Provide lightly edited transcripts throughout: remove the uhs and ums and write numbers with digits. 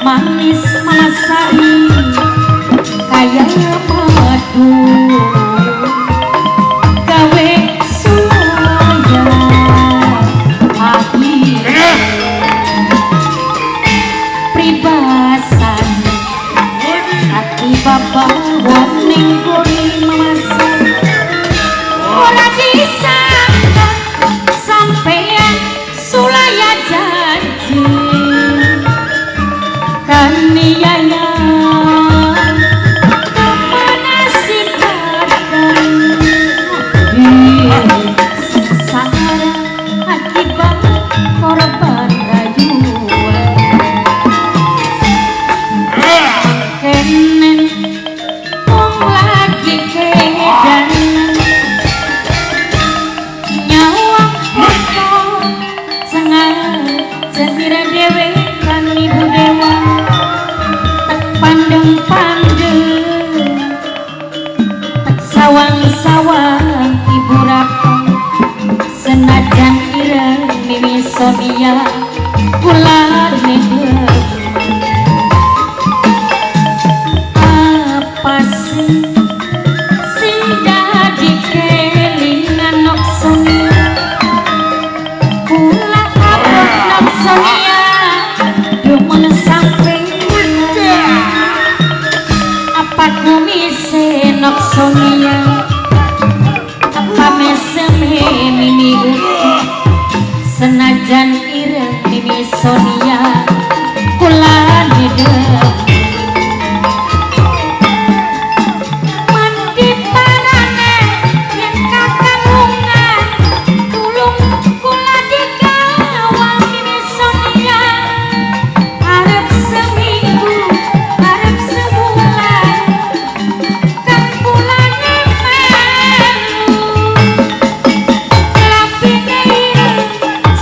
Manis Malasari kaya madu gawe suya pagi pribasan hati bapak warning gori memasak ora disangka sampean sulaya janji kaniaya kemenasikan sengsara akibat korban rayuan kenen wong lagi kedan nyawa foto cengar sendiri dewe kan ibu dewa pandeng-pandeng tak sawang-sawang ibu rapa senajan ireng mimi Sonia kula nedem apa sih sing dadi kelingan nok Sonia kula abot nok Sonia dumun sampai kumise nok Sonia apa meseme mimi uti senajan ireng mimi Sonia kula nedem mandi parane yen kakangungan tulung kula dikawal mimi Sonia arep seminggu arep sebulan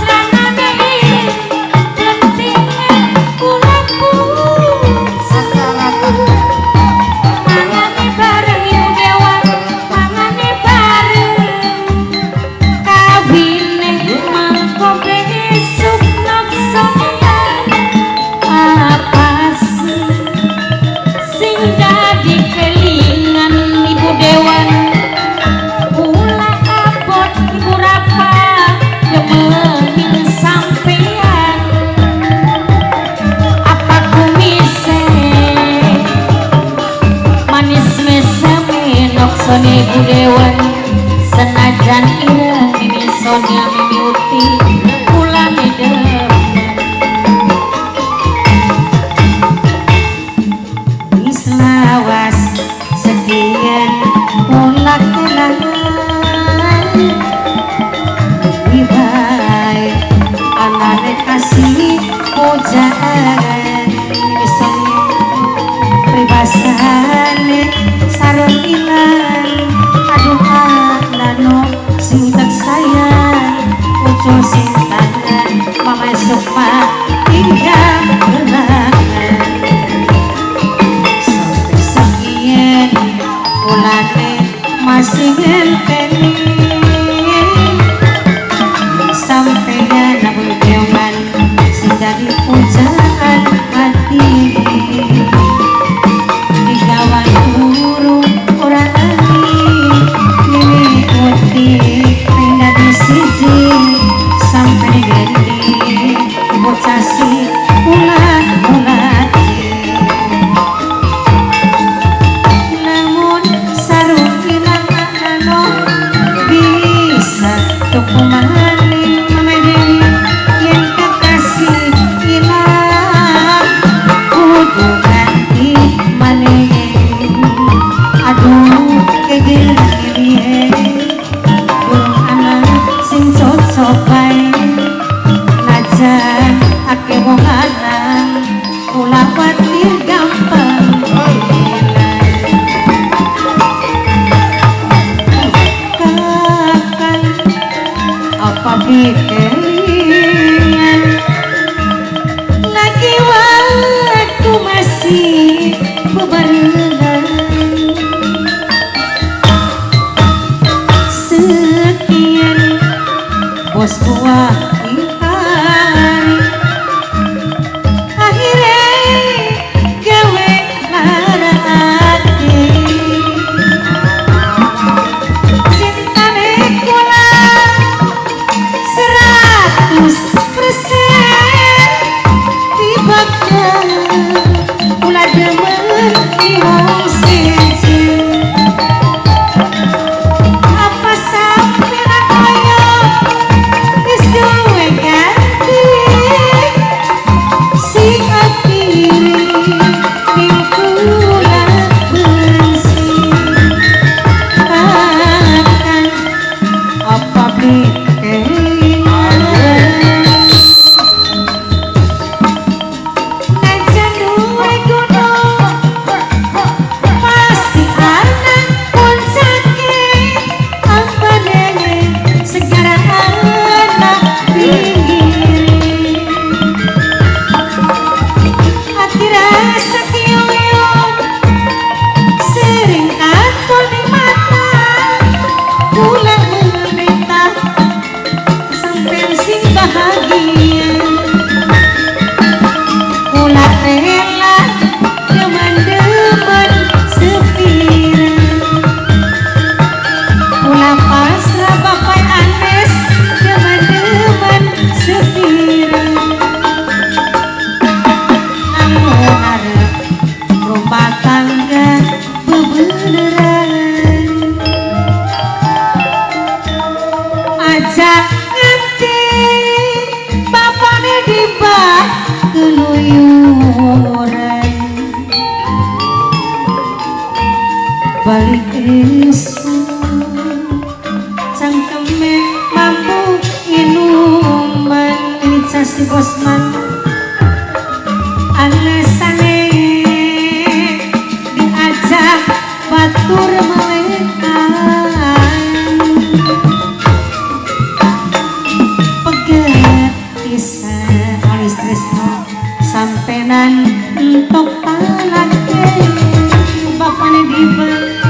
Celana ilengin sampean apa kumise manis mesame noksone budewan senajan ilengin insomnia mimiuti pulang hidup lawas sekian mulak kenangan lebih baik anane kasih pujaan misalnya pribasane sarung ilang aduh nano sing tak sayang ucul sing tangan mama sukma tinggal kenangan mulane masih ngenteni sampeyan abang keongan sing dadi pujaan hati digawan guru ora ani mimi uti ning dadi siji sampe gede bocah si ulat-ulat kumani mamedeni yang kekasih hilang kudu ganti maneh aduh kegelian burung anak sing cocok bae najan ake wong lanang kula kuatir gampang apa kelingan lagi waktu masih bebarengan sekian bos buah hari akhirnya gawe lara hati cintane kula 100% tiba-tiba ulah demen di wong siji apa sampe kaya wis duwe ganti si akhiri ning kula bensi akan apa pikir balik isu cangkeme mampu inuman licasi bosman alesane diajak batur melekan peget pisan alis tresno sampenan entok talake bapane dibel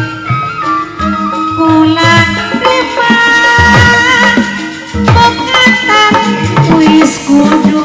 kula depan pekatan wis kudu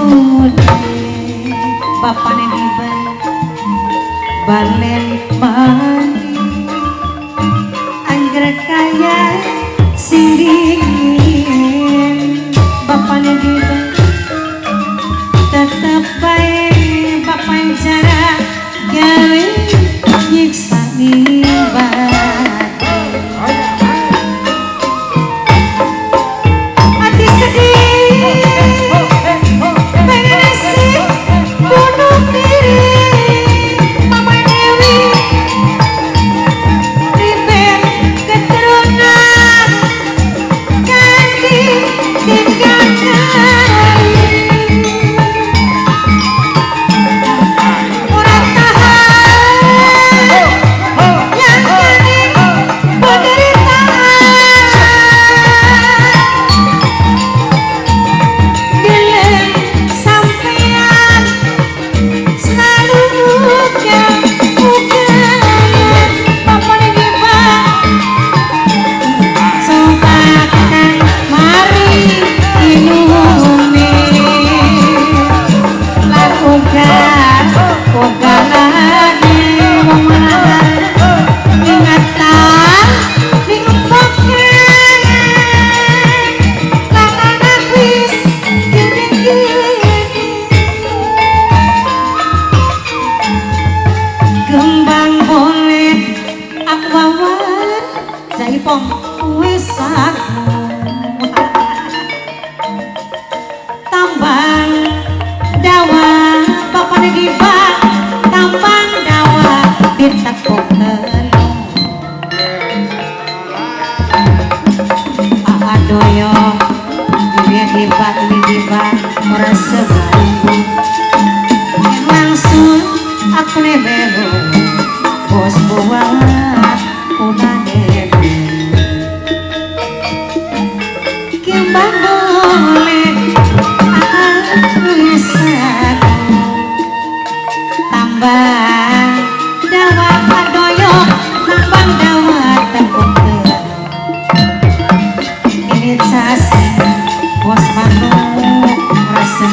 bos manuk rasa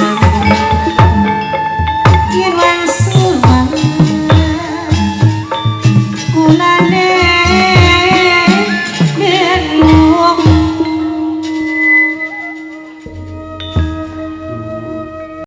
yen wangsul mangan kulane